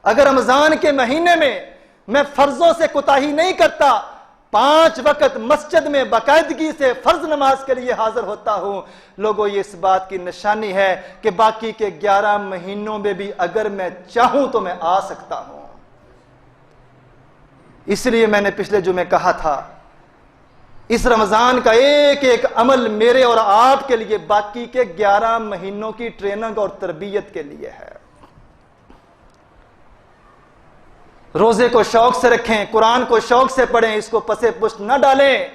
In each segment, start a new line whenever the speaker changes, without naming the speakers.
اگر رمضان کے مہینے میں فرضوں سے کوتاہی نہیں کرتا، 5 وقت مسجد میں باقاعدگی سے فرض نماز کے لیے حاضر ہوتا ہوں، لوگوں یہ اس بات کی نشانی ہے کہ باقی کے 11 مہینوں میں بھی اگر میں چاہوں تو میں آ سکتا ہوں۔ اس لیے میں نے پچھلے جمعے کہا تھا، اس رمضان کا ایک ایک عمل میرے اور آپ کے لیے باقی کے 11 مہینوں کی ٹریننگ اور تربیت کے لیے ہے۔ روزے کو شوق سے رکھیں، قرآن کو شوق سے پڑھیں، اس کو پسے پشت نہ ڈالیں۔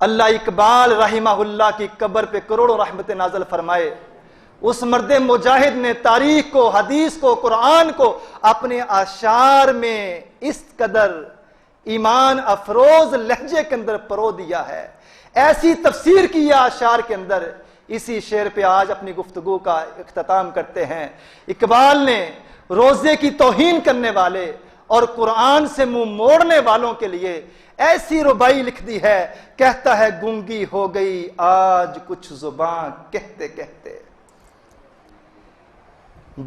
اللہ اقبال رحمہ اللہ کی قبر پہ کروڑوں رحمت نازل فرمائے۔ اس مرد مجاہد نے تاریخ کو، حدیث کو، قرآن کو اپنے اشعار میں اس قدر ایمان افروز لہجے کے اندر پرو دیا ہے، ایسی تفسیر کی ہے اشعار کے اندر۔ اسی شعر پہ آج اپنی گفتگو کا اختتام کرتے ہیں۔ اقبال نے روزے کی توہین کرنے والے اور قرآن سے منہ موڑنے والوں کے لیے ایسی ربائی لکھ دی ہے، کہتا ہے گونگی ہو گئی آج کچھ زباں کہتے کہتے،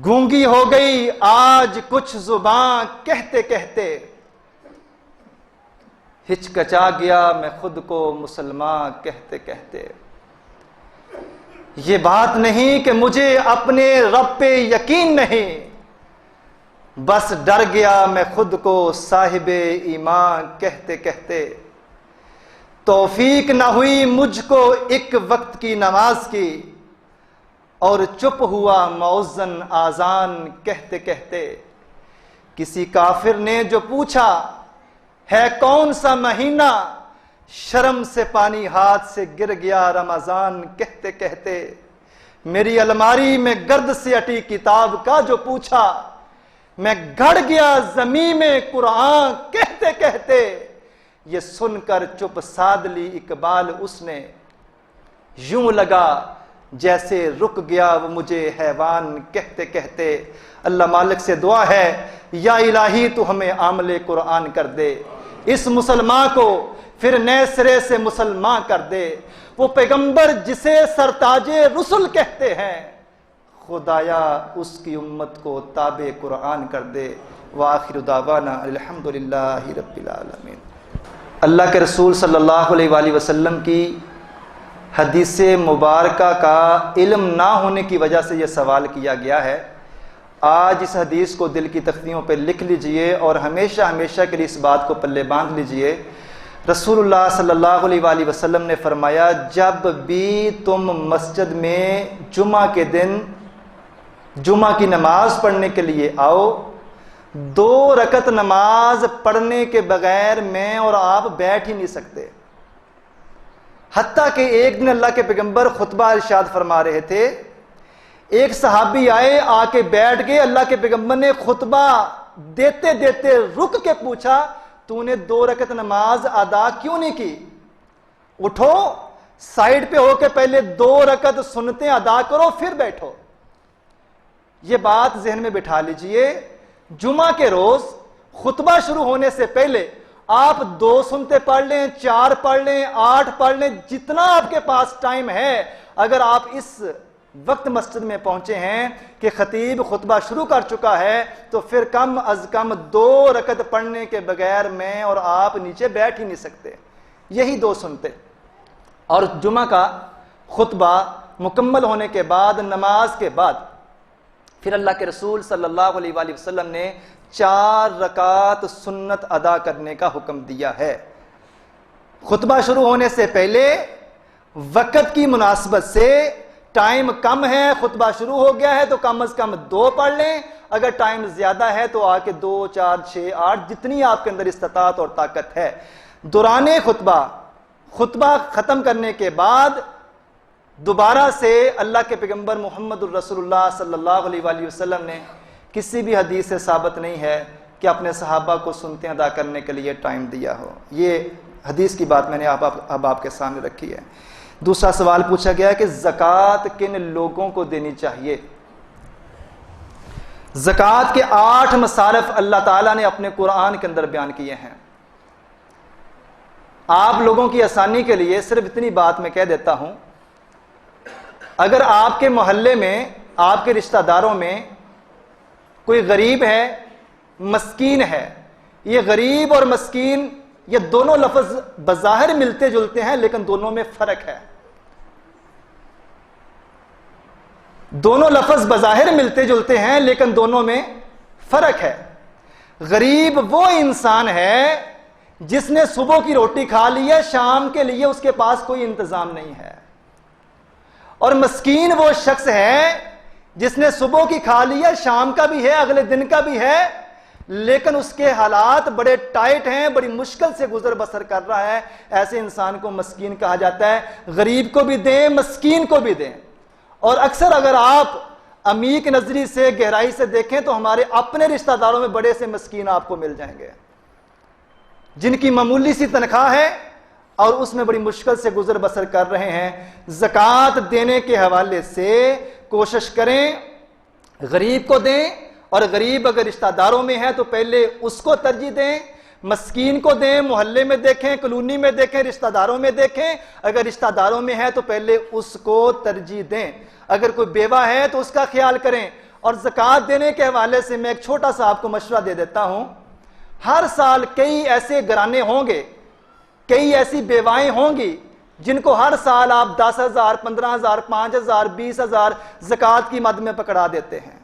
گونگی ہو گئی آج کچھ زباں کہتے کہتے، ہچکچا گیا میں خود کو مسلمان کہتے کہتے۔ یہ بات نہیں کہ مجھے اپنے رب پہ یقین نہیں، بس ڈر گیا میں خود کو صاحب ایمان کہتے کہتے۔ توفیق نہ ہوئی مجھ کو ایک وقت کی نماز کی، اور چپ ہوا مؤذن آذان کہتے کہتے۔ کسی کافر نے جو پوچھا ہے کون سا مہینہ، شرم سے پانی ہاتھ سے گر گیا رمضان کہتے کہتے۔ میری الماری میں گرد سے اٹی کتاب کا جو پوچھا، میں گڑ گیا زمین میں قرآن کہتے کہتے۔ یہ سن کر چپ سادھ لی اقبال اس نے، یوں لگا جیسے رک گیا وہ مجھے حیوان کہتے کہتے۔ اللہ مالک سے دعا ہے، یا الہی تو ہمیں عامل قرآن کر دے، اس مسلمان کو پھر نئے سرے سے مسلمان کر دے۔ وہ پیغمبر جسے سرتاج رسل کہتے ہیں، خدایا اس کی امت کو تابع قرآن کر دے۔ وآخر دعوانا الحمدللہ رب العالمین۔ اللہ کے رسول صلی اللہ علیہ وآلہ وسلم کی حدیث مبارکہ کا علم نہ ہونے کی وجہ سے یہ سوال کیا گیا ہے۔ آج اس حدیث کو دل کی تختیوں پہ لکھ لیجئے اور ہمیشہ ہمیشہ کے لیے اس بات کو پلے باندھ لیجئے۔ رسول اللہ صلی اللہ علیہ وآلہ وسلم نے فرمایا، جب بھی تم مسجد میں جمعہ کے دن جمعہ کی نماز پڑھنے کے لیے آؤ، 2 رکعت نماز پڑھنے کے بغیر میں اور آپ بیٹھ ہی نہیں سکتے۔ حتیٰ کہ ایک دن اللہ کے پیغمبر خطبہ ارشاد فرما رہے تھے، ایک صحابی آئے، آ کے بیٹھ گئے، اللہ کے پیغمبر نے خطبہ دیتے دیتے رک کے پوچھا، تو نے 2 رکعت نماز ادا کیوں نہیں کی؟ اٹھو، سائیڈ پہ ہو کے پہلے 2 رکعت سنتیں ادا کرو پھر بیٹھو۔ یہ بات ذہن میں بٹھا لیجئے، جمعہ کے روز خطبہ شروع ہونے سے پہلے آپ 2 سنتے پڑھ لیں، 4 پڑھ لیں، 8 پڑھ لیں، جتنا آپ کے پاس ٹائم ہے۔ اگر آپ اس وقت مسجد میں پہنچے ہیں کہ خطیب خطبہ شروع کر چکا ہے، تو پھر کم از کم 2 رکعت پڑھنے کے بغیر میں اور آپ نیچے بیٹھ ہی نہیں سکتے۔ یہی 2 سنتے، اور جمعہ کا خطبہ مکمل ہونے کے بعد، نماز کے بعد پھر اللہ کے رسول صلی اللہ علیہ وآلہ وسلم نے 4 رکعات سنت ادا کرنے کا حکم دیا ہے۔ خطبہ شروع ہونے سے پہلے وقت کی مناسبت سے، ٹائم کم ہے، خطبہ شروع ہو گیا ہے تو کم از کم 2 پڑھ لیں، اگر ٹائم زیادہ ہے تو آ کے 2، 4، 6، 8 جتنی آپ کے اندر استطاعت اور طاقت ہے۔ دوران خطبہ ختم کرنے کے بعد دوبارہ سے اللہ کے پیغمبر محمد الرسول اللہ صلی اللہ علیہ وآلہ وسلم نے، کسی بھی حدیث سے ثابت نہیں ہے کہ اپنے صحابہ کو سنتیں ادا کرنے کے لیے ٹائم دیا ہو۔ یہ حدیث کی بات میں نے اب آپ کے سامنے رکھی ہے۔ دوسرا سوال پوچھا گیا کہ زکوٰۃ کن لوگوں کو دینی چاہیے۔ زکوٰۃ کے 8 مصارف اللہ تعالیٰ نے اپنے قرآن کے اندر بیان کیے ہیں۔ آپ لوگوں کی آسانی کے لیے صرف اتنی بات میں کہہ دیتا ہوں، اگر آپ کے محلے میں، آپ کے رشتہ داروں میں کوئی غریب ہے مسکین ہے. یہ غریب اور مسکین یہ دونوں لفظ بظاہر ملتے جلتے ہیں لیکن دونوں میں فرق ہے. دونوں لفظ بظاہر ملتے جلتے ہیں لیکن دونوں میں فرق ہے. غریب وہ انسان ہے جس نے صبح کی روٹی کھا لی ہے, شام کے لیے اس کے پاس کوئی انتظام نہیں ہے. اور مسکین وہ شخص ہے جس نے صبح کی کھا لی ہے, شام کا بھی ہے, اگلے دن کا بھی ہے, لیکن اس کے حالات بڑے ٹائٹ ہیں, بڑی مشکل سے گزر بسر کر رہا ہے. ایسے انسان کو مسکین کہا جاتا ہے. غریب کو بھی دیں, مسکین کو بھی دیں. اور اکثر اگر آپ عمیق نظری سے گہرائی سے دیکھیں تو ہمارے اپنے رشتہ داروں میں بڑے سے مسکین آپ کو مل جائیں گے جن کی معمولی سی تنخواہ ہے اور اس میں بڑی مشکل سے گزر بسر کر رہے ہیں. زکوٰۃ دینے کے حوالے سے کوشش کریں غریب کو دیں, اور غریب اگر رشتہ داروں میں ہے تو پہلے اس کو ترجیح دیں. مسکین کو دیں, محلے میں دیکھیں, کلونی میں دیکھیں, رشتہ داروں میں دیکھیں. اگر رشتہ داروں میں ہے تو پہلے اس کو ترجیح دیں. اگر کوئی بیوہ ہے تو اس کا خیال کریں. اور زکوٰۃ دینے کے حوالے سے میں ایک چھوٹا سا آپ کو مشورہ دے دیتا ہوں. ہر سال کئی ایسے گھرانے ہوں گے, کئی ایسی بیوائیں ہوں گی جن کو ہر سال آپ 10,000, 15,000, 5,000, 20,000 زکوٰۃ کی مد میں پکڑا دیتے ہیں,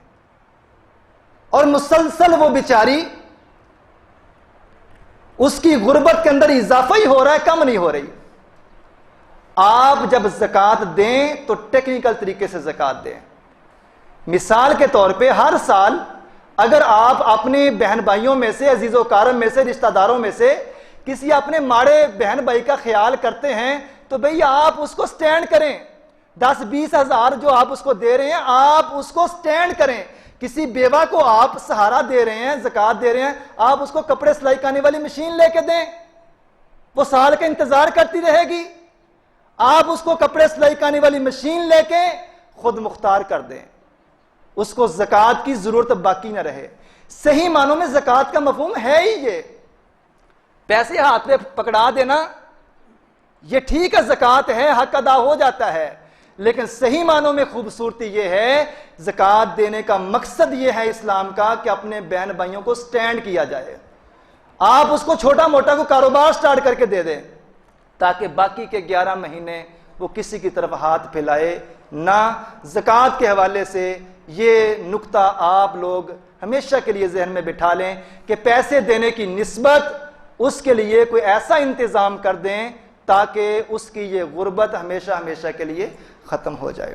اور مسلسل وہ بیچاری اس کی غربت کے اندر اضافہ ہی ہو رہا ہے, کم نہیں ہو رہی. آپ جب زکوٰۃ دیں تو ٹیکنیکل طریقے سے زکوٰۃ دیں. مثال کے طور پہ ہر سال اگر آپ اپنے بہن بھائیوں میں سے, عزیز و کارم میں سے, رشتہ داروں میں سے کسی اپنے ماڑے بہن بھائی کا خیال کرتے ہیں تو بھئی آپ اس کو سٹینڈ کریں. 10-20 ہزار جو آپ اس کو دے رہے ہیں آپ اس کو سٹینڈ کریں. کسی بیوہ کو آپ سہارا دے رہے ہیں, زکوٰۃ دے رہے ہیں, آپ اس کو کپڑے سلائی کرنے والی مشین لے کے دیں, وہ سال کا انتظار کرتی رہے گی. آپ اس کو کپڑے سلائی کرنے والی مشین لے کے خود مختار کر دیں, اس کو زکوٰۃ کی ضرورت باقی نہ رہے. صحیح معنوں میں زکوٰۃ کا مفہوم ہے ہی یہ, پیسے ہاتھ میں پکڑا دینا یہ ٹھیک ہے, زکوٰۃ ہے, حق ادا ہو جاتا ہے, لیکن صحیح معنوں میں خوبصورتی یہ ہے زکوٰۃ دینے کا مقصد یہ ہے اسلام کا کہ اپنے بہن بھائیوں کو سٹینڈ کیا جائے. آپ اس کو چھوٹا موٹا کو کاروبار سٹارٹ کر کے دے دیں تاکہ باقی کے 11 مہینے وہ کسی کی طرف ہاتھ پھیلائے نہ. زکوٰۃ کے حوالے سے یہ نقطہ آپ لوگ ہمیشہ کے لیے ذہن میں بٹھا لیں کہ پیسے دینے کی نسبت اس کے لیے کوئی ایسا انتظام کر دیں تاکہ اس کی یہ غربت ہمیشہ ہمیشہ کے لیے ختم ہو جائے.